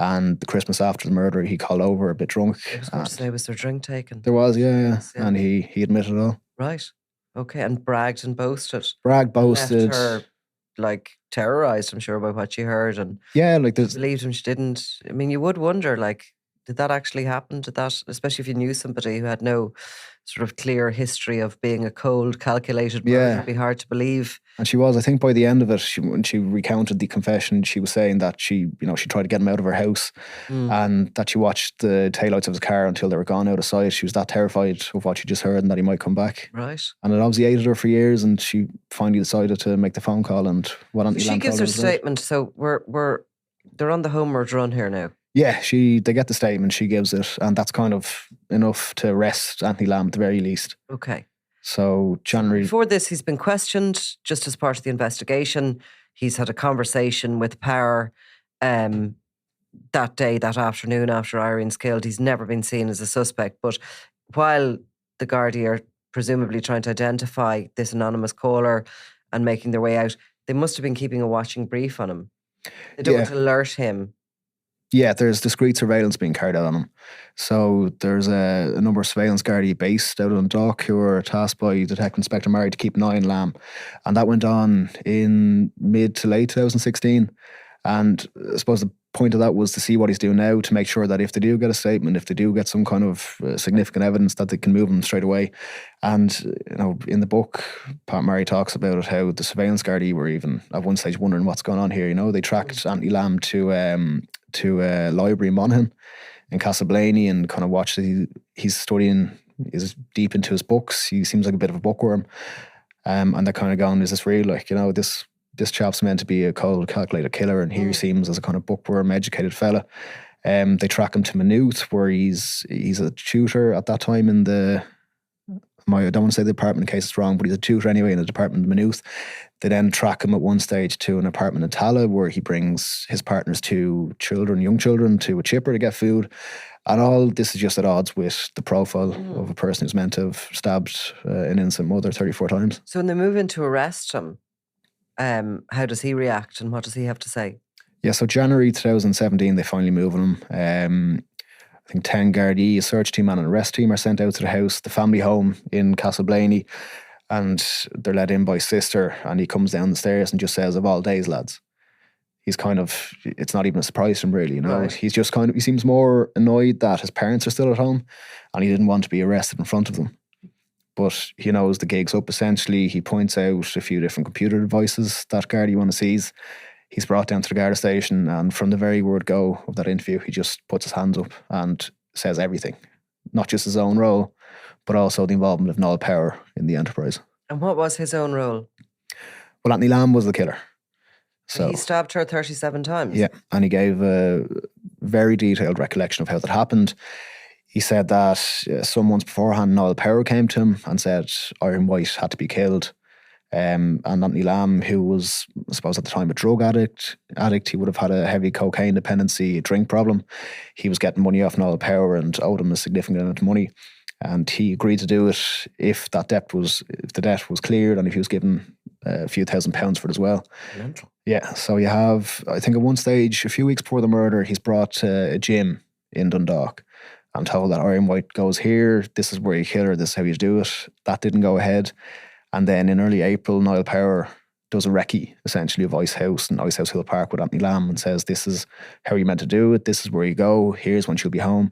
Speaker 3: And the Christmas after the murder, he called over a bit drunk.
Speaker 1: Was there drink taken?
Speaker 3: There was, yeah. And he admitted it all.
Speaker 1: Right. Okay, and bragged and boasted.
Speaker 3: Boasted.
Speaker 1: Left her, terrorised, I'm sure, by what she heard. And believed him, she didn't. I mean, you would wonder, did that actually happen? Did that, especially if you knew somebody who had no sort of clear history of being a cold, calculated murderer, it'd be hard to believe.
Speaker 3: And she was, I think by the end of it, when she recounted the confession, she was saying that she tried to get him out of her house and that she watched the taillights of his car until they were gone out of sight. She was that terrified of what she just heard and that he might come back.
Speaker 1: Right.
Speaker 3: And it obviously aided her for years, and she finally decided to make the phone call. And
Speaker 1: she gives her statement. So they're on the homeward run here now.
Speaker 3: Yeah, they get the statement, she gives it, and that's kind of enough to arrest Anthony Lamb at the very least.
Speaker 1: Okay.
Speaker 3: So January...
Speaker 1: Before this, he's been questioned just as part of the investigation. He's had a conversation with Power that day, that afternoon after Irene's killed. He's never been seen as a suspect, but while the Gardaí are presumably trying to identify this anonymous caller and making their way out, they must have been keeping a watching brief on him. They don't want to alert him.
Speaker 3: Yeah, there's discreet surveillance being carried out on him. So there's a number of surveillance Gardaí based out on Dock who are tasked by Detective Inspector Murray to keep an eye on Lamb. And that went on in mid to late 2016. And I suppose the point of that was to see what he's doing now, to make sure that if they do get a statement, if they do get some kind of significant evidence, that they can move him straight away. And in the book, Pat Murray talks about it, how the surveillance Gardaí were even at one stage wondering what's going on here. They tracked Anthony Lamb to a library in Monaghan in Castleblaney and kind of watched he's studying, is deep into his books. He seems like a bit of a bookworm. And they're kind of going, is this real? This chap's meant to be a cold, calculated killer, and here he seems as a kind of bookworm, educated fella. They track him to Maynooth, where he's a tutor at that time in I don't want to say the apartment in case it's wrong, but he's a tutor anyway in the department in Maynooth. They then track him at one stage to an apartment in Tala, where he brings his partner's 2 children, young children, to a chipper to get food. And all this is just at odds with the profile of a person who's meant to have stabbed an innocent mother 34 times.
Speaker 1: So when they move in to arrest him, how does he react and what does he have to say?
Speaker 3: Yeah, so January 2017, they finally move him. I think 10 gardaí, a search team and an arrest team are sent out to the house, the family home in Castleblaney, and they're let in by his sister, and he comes down the stairs and just says, "Of all days, lads." He's kind of, it's not even a surprise to him really, you know.
Speaker 1: Right.
Speaker 3: He's just kind of, he seems more annoyed that his parents are still at home and he didn't want to be arrested in front of them. But he knows the gig's up essentially. He points out a few different computer devices that Gardaí want to seize. He's brought down to the Garda station, and from the very word go of that interview, he just puts his hands up and says everything. Not just his own role, but also the involvement of Noel Power in the enterprise.
Speaker 1: And what was his own role?
Speaker 3: Well, Anthony Lamb was the killer. So
Speaker 1: He stabbed her 37 times.
Speaker 3: yeah, and he gave a very detailed recollection of how that happened. He said that some months beforehand, Noel Power came to him and said Irene White had to be killed. And Anthony Lamb, who was, I suppose at the time, a drug addict, he would have had a heavy cocaine dependency, a drink problem. He was getting money off Noel Power and owed him a significant amount of money. And he agreed to do it if the debt was cleared and if he was given a few £1,000s for it as well.
Speaker 1: Mental.
Speaker 3: Yeah, so you have, I think at one stage, a few weeks before the murder, he's brought to a gym in Dundalk and told that Irene White goes here, this is where you kill her, this is how you do it. That didn't go ahead. And then in early April, Noel Power does a recce, essentially, of Ice House and Ice House Hill Park with Anthony Lamb and says, this is how you're meant to do it, this is where you go, here's when she'll be home.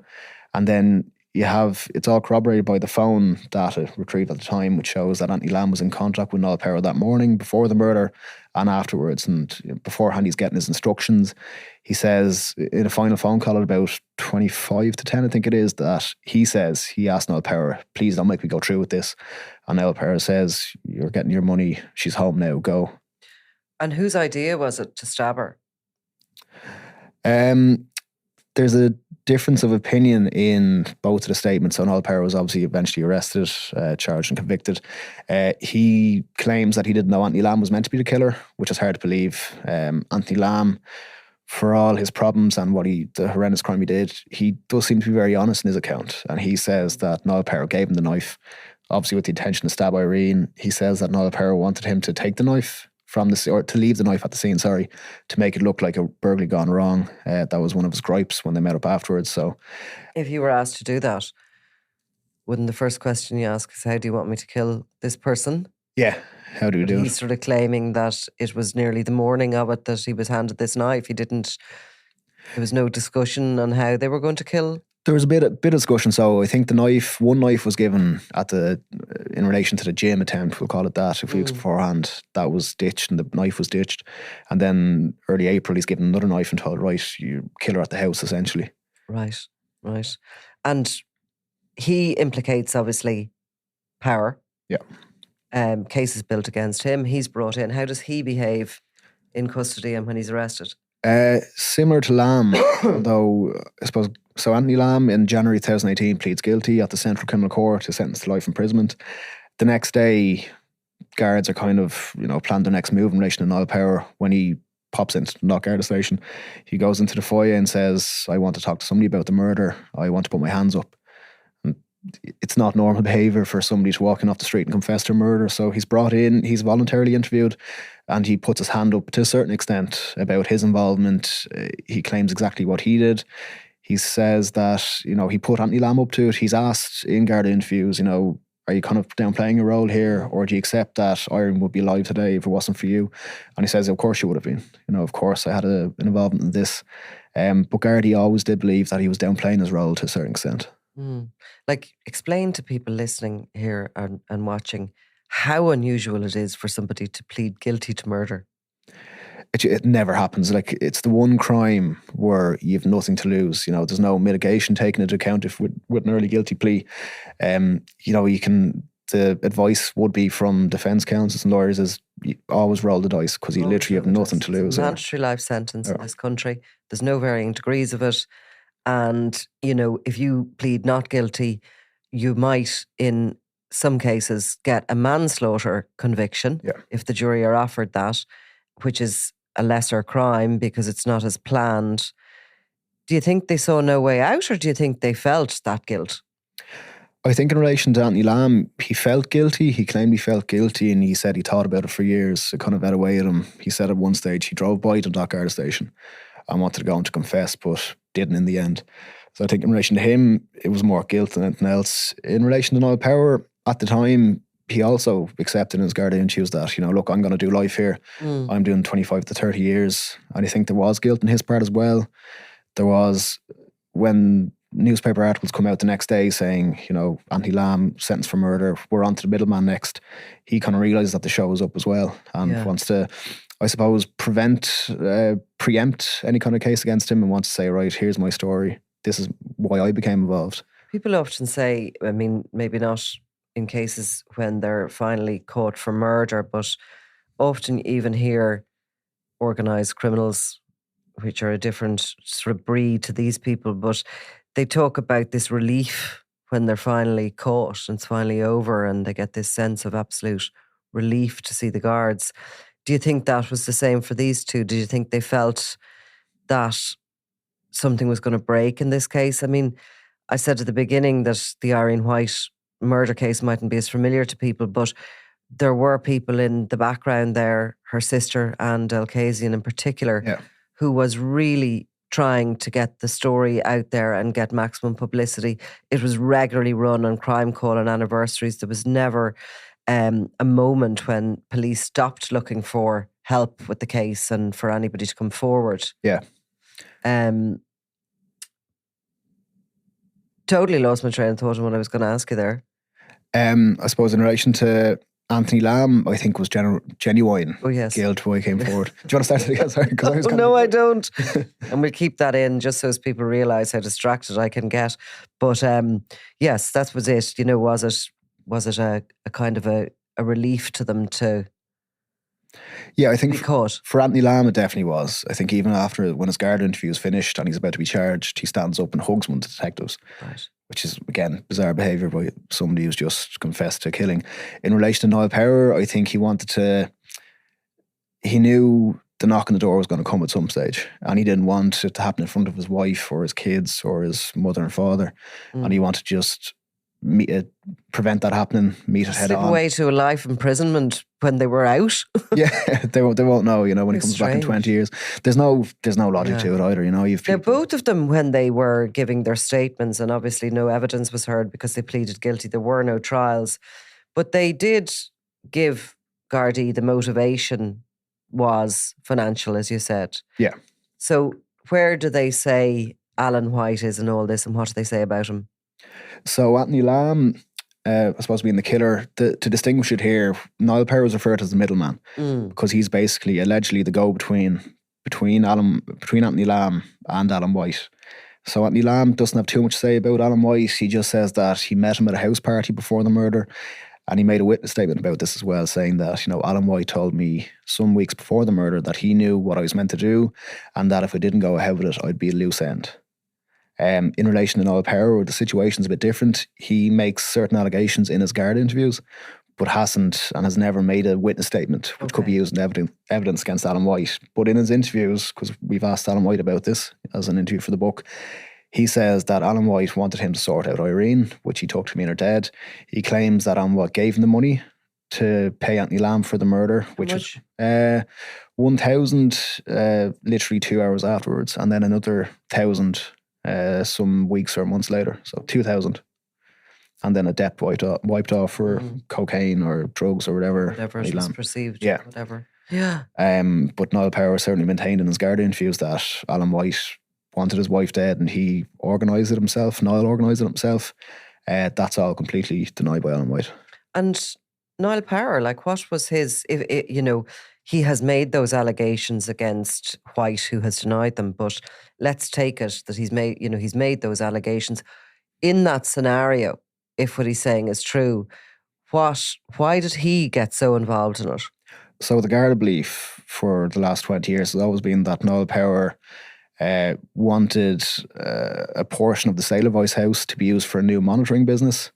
Speaker 3: And then you have, it's all corroborated by the phone data retrieved at the time, which shows that Anthony Lamb was in contact with Noel Power that morning before the murder and afterwards. And beforehand, he's getting his instructions. He says in a final phone call at about 25 to 10, I think it is, that he asked Noel Power, please don't make me go through with this. And Noel Power says, you're getting your money, she's home now, go.
Speaker 1: And whose idea was it to stab her?
Speaker 3: There's a difference of opinion in both of the statements. So Noel Power was obviously eventually arrested, charged and convicted. He claims that he didn't know Anthony Lamb was meant to be the killer, which is hard to believe. Anthony Lamb, for all his problems and the horrendous crime he did, he does seem to be very honest in his account. And he says that Noel Power gave him the knife, obviously with the intention to stab Irene. He says that Noel Power wanted him to take the knife or to leave the knife at the scene, to make it look like a burglary gone wrong. That was one of his gripes when they met up afterwards. So,
Speaker 1: if you were asked to do that, wouldn't the first question you ask is, how do you want me to kill this person?
Speaker 3: Yeah, how do you do it?
Speaker 1: He's sort of claiming that it was nearly the morning of it that he was handed this knife. There was no discussion on how they were going to kill.
Speaker 3: There was a bit of discussion. So I think one knife was given in relation to the gym attempt, we'll call it that, a few weeks beforehand. That was ditched and the knife was ditched. And then early April, he's given another knife and told, right, you kill her at the house, essentially.
Speaker 1: Right. And he implicates, obviously, Power.
Speaker 3: Yeah.
Speaker 1: Cases built against him. He's brought in. How does he behave in custody and when he's arrested?
Speaker 3: Similar to Lamb, though, I suppose. So Anthony Lamb in January 2018 pleads guilty at the Central Criminal Court to sentence to life imprisonment. The next day, guards are kind of, planned their next move in relation to Noel Power. When he pops into the Garda station, he goes into the foyer and says, I want to talk to somebody about the murder. I want to put my hands up. And it's not normal behaviour for somebody to walk in off the street and confess to a murder. So he's brought in, he's voluntarily interviewed, and he puts his hand up to a certain extent about his involvement. He claims exactly what he did. He says that, he put Anthony Lamb up to it. He's asked in Garda interviews, are you kind of downplaying your role here, or do you accept that Irene would be alive today if it wasn't for you? And he says, of course you would have been. Of course I had an involvement in this. But Gardaí always did believe that he was downplaying his role to a certain extent.
Speaker 1: Explain to people listening here and watching how unusual it is for somebody to plead guilty to murder.
Speaker 3: It never happens. It's the one crime where you have nothing to lose. There's no mitigation taken into account if with an early guilty plea. The advice would be from defence counsels and lawyers is you always roll the dice because you literally have nothing to lose.
Speaker 1: It's a mandatory life sentence in this country. There's no varying degrees of it. And, if you plead not guilty, you might, in some cases, get a manslaughter conviction if the jury are offered that, which is a lesser crime because it's not as planned. Do you think they saw no way out, or do you think they felt that guilt?
Speaker 3: I think in relation to Anthony Lamb, he felt guilty. He claimed he felt guilty, and he said he thought about it for years. It kind of ate away at him. He said at one stage he drove by the Garda station and wanted to go and to confess, but didn't in the end. So I think in relation to him, it was more guilt than anything else. In relation to Niall Power, at the time, he also accepted in his Garda interviews that, look, I'm going to do life here. I'm doing 25 to 30 years. And I think there was guilt on his part as well. There was, when newspaper articles come out the next day saying, Anthony Lamb sentenced for murder, we're on to the middleman next. He kind of realises that the show is up as well and wants to, I suppose, preempt any kind of case against him and wants to say, right, here's my story. This is why I became involved.
Speaker 1: People often say, I mean, maybe not in cases when they're finally caught for murder, but often even hear organised criminals, which are a different sort of breed to these people, but they talk about this relief when they're finally caught and it's finally over and they get this sense of absolute relief to see the guards. Do you think that was the same for these two? Did you think they felt that something was going to break in this case? I mean, I said at the beginning that the Irene White murder case mightn't be as familiar to people, but there were people in the background there, her sister and Elkazian in particular, who was really trying to get the story out there and get maximum publicity. It was regularly run on Crime Call and anniversaries. There was never a moment when police stopped looking for help with the case and for anybody to come forward.
Speaker 3: Yeah.
Speaker 1: Totally lost my train of thought on what I was going to ask you there.
Speaker 3: I suppose in relation to Anthony Lamb, I think was genuine guilt why he came forward. Do you want to start it again? Sorry, because I was
Speaker 1: no, I don't. And we'll keep that in just so as people realise how distracted I can get. But yes, that was it. Was it a kind of a relief to them to?
Speaker 3: Yeah, I think
Speaker 1: be caught?
Speaker 3: For Anthony Lamb, it definitely was. I think even after when his Garda interview is finished and he's about to be charged, he stands up and hugs one of the detectives.
Speaker 1: Right.
Speaker 3: Which is, again, bizarre behaviour by somebody who's just confessed to killing. In relation to Niall Power, I think he knew the knock on the door was going to come at some stage, and he didn't want it to happen in front of his wife or his kids or his mother and father, and he wanted to just prevent that happening, meet it head on.
Speaker 1: Slip away to a life imprisonment when they were out.
Speaker 3: Yeah, they won't know, when he comes back in 20 years. There's no logic to it either, Now,
Speaker 1: both of them, when they were giving their statements, and obviously no evidence was heard because they pleaded guilty, there were no trials, but they did give Gardaí the motivation was financial, as you said.
Speaker 3: Yeah.
Speaker 1: So where do they say Alan White is in all this, and what do they say about him?
Speaker 3: So Anthony Lamb, I suppose being the killer, to distinguish it here, Niall Power is referred to as the middleman because he's basically allegedly the go-between between Anthony Lamb and Alan White. So Anthony Lamb doesn't have too much to say about Alan White. He just says that he met him at a house party before the murder, and he made a witness statement about this as well, saying that, Alan White told me some weeks before the murder that he knew what I was meant to do and that if I didn't go ahead with it, I'd be a loose end. In relation to Niall Power, the situation's a bit different. He makes certain allegations in his Garda interviews, but hasn't and has never made a witness statement, which could be used in evidence against Alan White. But in his interviews, because we've asked Alan White about this as an interview for the book, he says that Alan White wanted him to sort out Irene, which he took to mean her dead. He claims that Alan White gave him the money to pay Anthony Lamb for the murder, which was 1,000 literally 2 hours afterwards, and then another 1,000 some weeks or months later, so 2,000, and then a debt wiped off for cocaine or drugs or whatever
Speaker 1: it was perceived.
Speaker 3: Yeah,
Speaker 1: whatever. Yeah.
Speaker 3: But Niall Power certainly maintained in his Garda interviews that Alan White wanted his wife dead, and he organised it himself. Niall organised it himself. That's all completely denied by Alan White.
Speaker 1: And Niall Power, what was his? He has made those allegations against White, who has denied them. But let's take it that he's made those allegations. In that scenario, if what he's saying is true, why did he get so involved in it?
Speaker 3: So the Garda belief for the last 20 years has always been that Niall Power wanted a portion of the sale of Ice House to be used for a new monitoring business.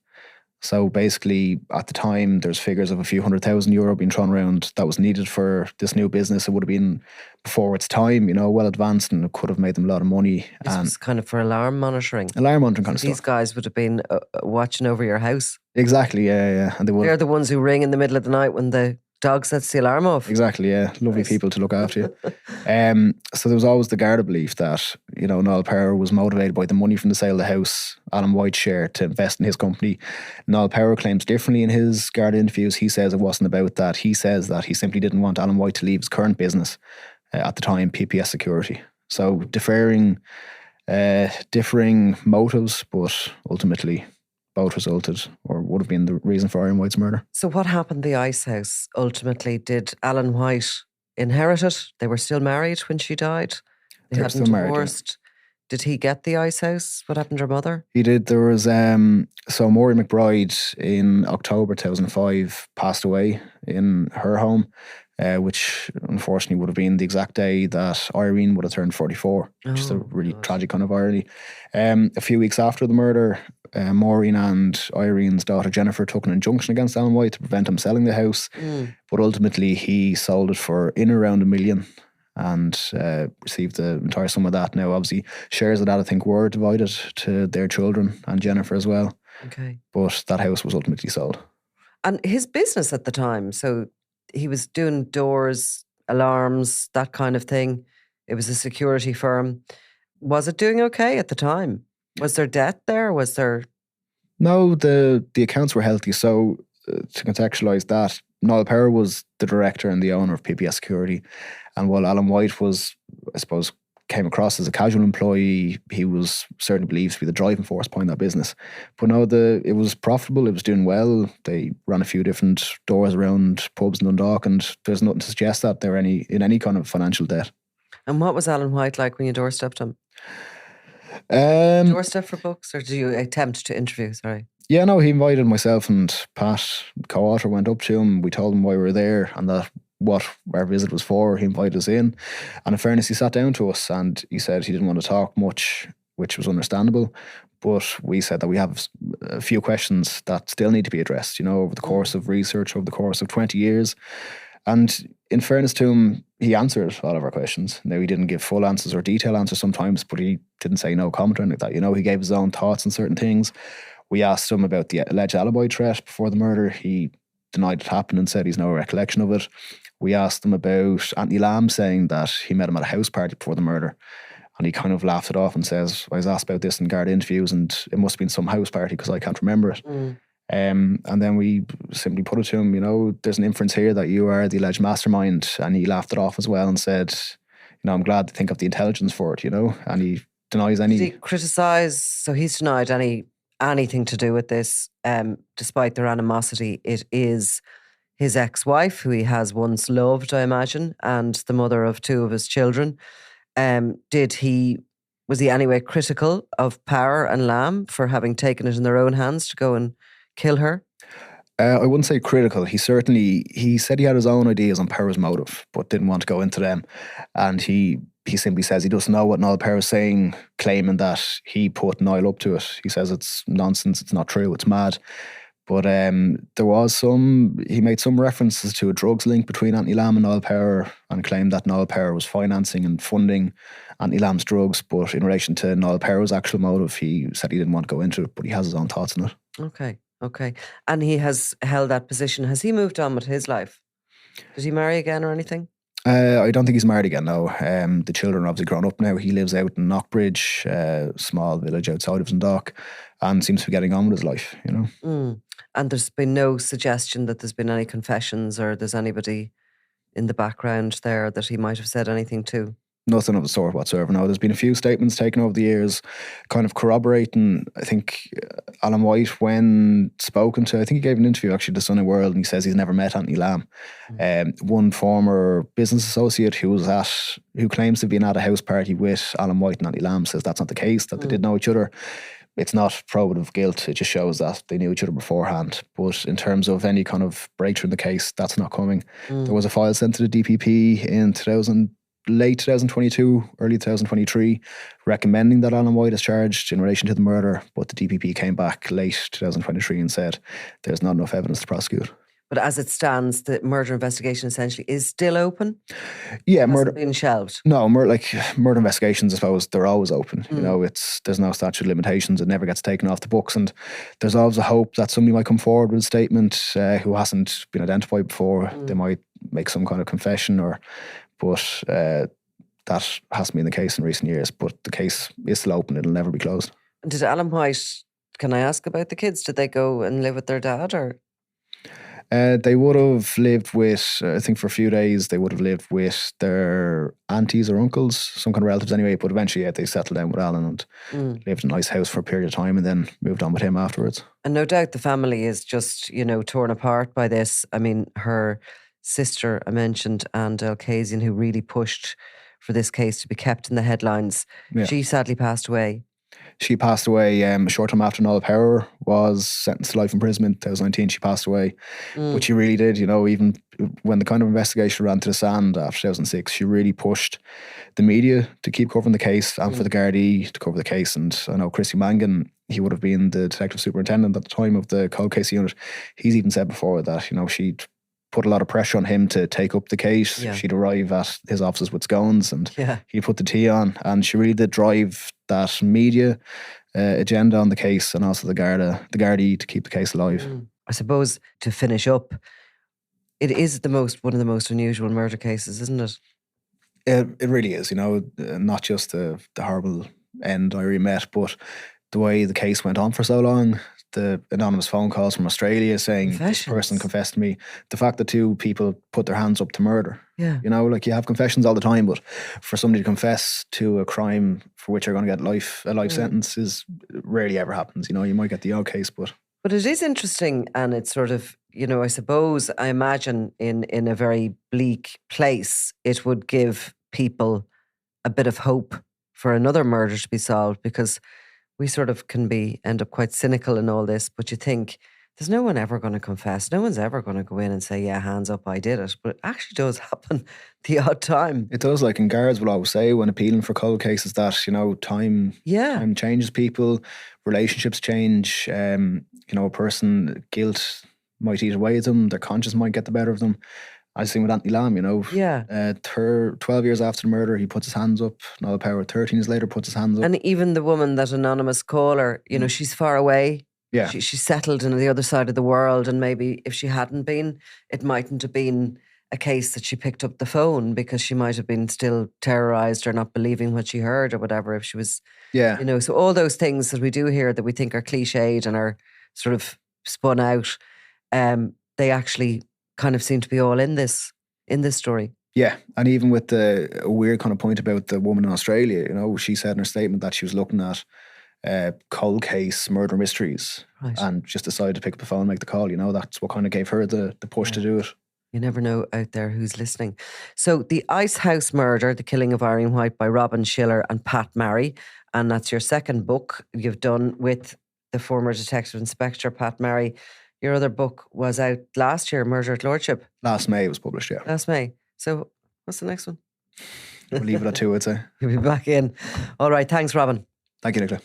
Speaker 3: So basically, at the time, there's figures of a few €100,000 being thrown around that was needed for this new business. It would have been before its time, well advanced, and it could have made them a lot of money.
Speaker 1: This was kind of for alarm monitoring.
Speaker 3: Alarm monitoring kind of
Speaker 1: These
Speaker 3: stuff.
Speaker 1: guys would have been watching over your house.
Speaker 3: Exactly, yeah. And
Speaker 1: they're the ones who ring in the middle of the night when the dog sets the alarm off.
Speaker 3: Exactly, yeah. Lovely people to look after you. So there was always the Garda belief that, Niall Power was motivated by the money from the sale of the house, Alan White's share, to invest in his company. Niall Power claims differently in his Garda interviews. He says it wasn't about that. He says that he simply didn't want Alan White to leave his current business, at the time, PPS Security. So differing motives, but ultimately both resulted, or would have been, the reason for Irene White's murder.
Speaker 1: So what happened to the ice house ultimately? Did Alan White inherit it? They were still married when she died? They hadn't divorced. Yeah. Did he get the ice house? What happened to her mother?
Speaker 3: He did. There was, so Maureen McBride in October 2005 passed away in her home, which unfortunately would have been the exact day that Irene would have turned 44, which is a really tragic kind of irony. A few weeks after the murder, Maureen and Irene's daughter Jennifer took an injunction against Alan White to prevent him selling the house, but ultimately he sold it for in around $1 million and received the entire sum of that. Now, obviously, shares of that I think were divided to their children and Jennifer as well.
Speaker 1: Okay.
Speaker 3: But that house was ultimately sold.
Speaker 1: And his business at the time, so he was doing doors, alarms, that kind of thing. It was a security firm. Was it doing okay at the time? Was there debt there? Was there...
Speaker 3: No, the accounts were healthy. So to contextualise that, Niall Power was the director and the owner of PPS Security. And while Alan White was, I suppose, came across as a casual employee, he was certainly believed to be the driving force behind that business. But no, it was profitable, it was doing well. They ran a few different doors around pubs in Dundalk, and there's nothing to suggest that they're in any kind of financial debt.
Speaker 1: And what was Alan White like when you doorstepped him? Doorstep for books, or did you attempt to interview? Sorry.
Speaker 3: Yeah, no, he invited myself and Pat, co-author, went up to him. We told him why we were there and that what our visit was for. He invited us in, and in fairness, he sat down to us and he said he didn't want to talk much, which was understandable. But we said that we have a few questions that still need to be addressed, over the course of research, over the course of 20 years. And in fairness to him, he answered all of our questions. Now, he didn't give full answers or detailed answers sometimes, but he didn't say no comment or anything like that. He gave his own thoughts on certain things. We asked him about the alleged alibi threat before the murder. He denied it happened and said he's no recollection of it. We asked him about Anthony Lamb saying that he met him at a house party before the murder. And he kind of laughed it off and says, I was asked about this in Garda interviews and it must have been some house party because I can't remember it. And then we simply put it to him, there's an inference here that you are the alleged mastermind. And he laughed it off as well and said, I'm glad to think of the intelligence for it, and he denies any...
Speaker 1: Did he criticise, so he's denied anything to do with this, despite their animosity. It is his ex-wife, who he has once loved, I imagine, and the mother of two of his children. Was he anyway critical of Power and Lamb for having taken it in their own hands to go and kill her?
Speaker 3: I wouldn't say critical. He said he had his own ideas on Power's motive, but didn't want to go into them. And he simply says he doesn't know what Niall Power is saying, claiming that he put Niall up to it. He says it's nonsense, it's not true, it's mad. But he made some references to a drugs link between Anthony Lamb and Niall Power and claimed that Niall Power was financing and funding Anthony Lamb's drugs. But in relation to Niall Power's actual motive, he said he didn't want to go into it, but he has his own thoughts on it.
Speaker 1: Okay. And he has held that position. Has he moved on with his life? Did he marry again or anything?
Speaker 3: I don't think he's married again, no. The children are obviously grown up now. He lives out in Knockbridge, a small village outside of Dundalk, and seems to be getting on with his life,
Speaker 1: And there's been no suggestion that there's been any confessions or there's anybody in the background there that he might have said anything to?
Speaker 3: Nothing of the sort whatsoever. No, there's been a few statements taken over the years kind of corroborating. I think Alan White, when spoken to, I think he gave an interview actually to Sunny World, and he says he's never met Anthony Lamb. One former business associate who claims to have been at a house party with Alan White and Anthony Lamb says that's not the case, that they did know each other. It's not probative of guilt, it just shows that they knew each other beforehand. But in terms of any kind of breakthrough in the case, that's not coming. There was a file sent to the DPP in late 2022, early 2023, recommending that Alan White is charged in relation to the murder, but the DPP came back late 2023 and said there's not enough evidence to prosecute.
Speaker 1: But as it stands, the murder investigation essentially is still open?
Speaker 3: Yeah,
Speaker 1: murder been shelved?
Speaker 3: No, murder investigations, I suppose, they're always open. You know, there's no statute of limitations. It never gets taken off the books, and there's always a hope that somebody might come forward with a statement who hasn't been identified before. They might make some kind of confession, but that hasn't been the case in recent years. But the case is still open; it'll never be closed.
Speaker 1: And did Alan White? Can I ask about the kids? Did they go and live with their dad, or?
Speaker 3: They would have lived with, I think for a few days, they would have lived with their aunties or uncles, some kind of relatives anyway, but eventually they settled down with Alan and lived in a nice house for a period of time and then moved on with him afterwards.
Speaker 1: And no doubt the family is just, torn apart by this. I mean, her sister, I mentioned, Anne Delcasian, who really pushed for this case to be kept in the headlines. Yeah. She sadly passed away.
Speaker 3: She passed away a short time after Nicola Power was sentenced to life imprisonment. 2019, she passed away. But she really did, even when the kind of investigation ran to the sand after 2006, she really pushed the media to keep covering the case and for the gardaí to cover the case. And I know Christy Mangan, he would have been the detective superintendent at the time of the cold case unit. He's even said before that, she'd put a lot of pressure on him to take up the case. Yeah. She'd arrive at his offices with scones and he'd put the tea on. And she really did drive that media agenda on the case and also the gardaí to keep the case alive.
Speaker 1: I suppose to finish up, it is one of the most unusual murder cases, isn't it?
Speaker 3: It really is, not just the horrible end Irene met, but the way the case went on for so long. The anonymous phone calls from Australia saying this person confessed to me. The fact that two people put their hands up to murder.
Speaker 1: Yeah.
Speaker 3: You have confessions all the time, but for somebody to confess to a crime for which they're going to get a life sentence is rarely ever happens. You might get the odd case, but
Speaker 1: it is interesting, and it's sort of, I suppose, I imagine in a very bleak place, it would give people a bit of hope for another murder to be solved, because we sort of end up quite cynical in all this, but you think there's no one ever going to confess. No one's ever going to go in and say, yeah, hands up, I did it. But it actually does happen the odd time.
Speaker 3: It does, and guards will always say when appealing for cold cases that, time changes people, relationships change, a person, guilt might eat away at them, their conscience might get the better of them. I was saying with Anthony Lamb, 12 years after the murder, he puts his hands up. Nicola Power, 13 years later, puts his hands up.
Speaker 1: And even the woman, that anonymous caller, she's far away.
Speaker 3: Yeah.
Speaker 1: She's settled on the other side of the world, and maybe if she hadn't been, it mightn't have been a case that she picked up the phone, because she might have been still terrorised or not believing what she heard or whatever if she was, so all those things that we do hear that we think are cliched and are sort of spun out, they actually kind of seem to be all in this story.
Speaker 3: Yeah, and even with the weird kind of point about the woman in Australia, she said in her statement that she was looking at cold case murder mysteries and just decided to pick up the phone and make the call. That's what kind of gave her the push to do it.
Speaker 1: You never know out there who's listening. So the Ice House Murder, The Killing of Irene White by Robin Schiller and Pat Marry, and that's your second book you've done with the former Detective Inspector Pat Marry. Your other book was out last year, Murder at Lordship.
Speaker 3: Last May it was published, yeah.
Speaker 1: Last May. So what's the next one?
Speaker 3: We'll leave it at 2, I'd say.
Speaker 1: You'll be back in. All right, thanks, Robin.
Speaker 3: Thank you, Nicola.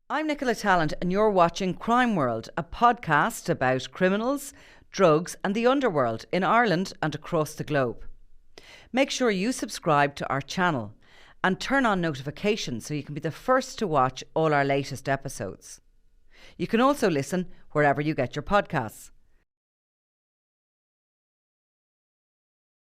Speaker 4: I'm Nicola Tallant, and you're watching Crime World, a podcast about criminals, drugs and the underworld in Ireland and across the globe. Make sure you subscribe to our channel and turn on notifications so you can be the first to watch all our latest episodes. You can also listen wherever you get your podcasts.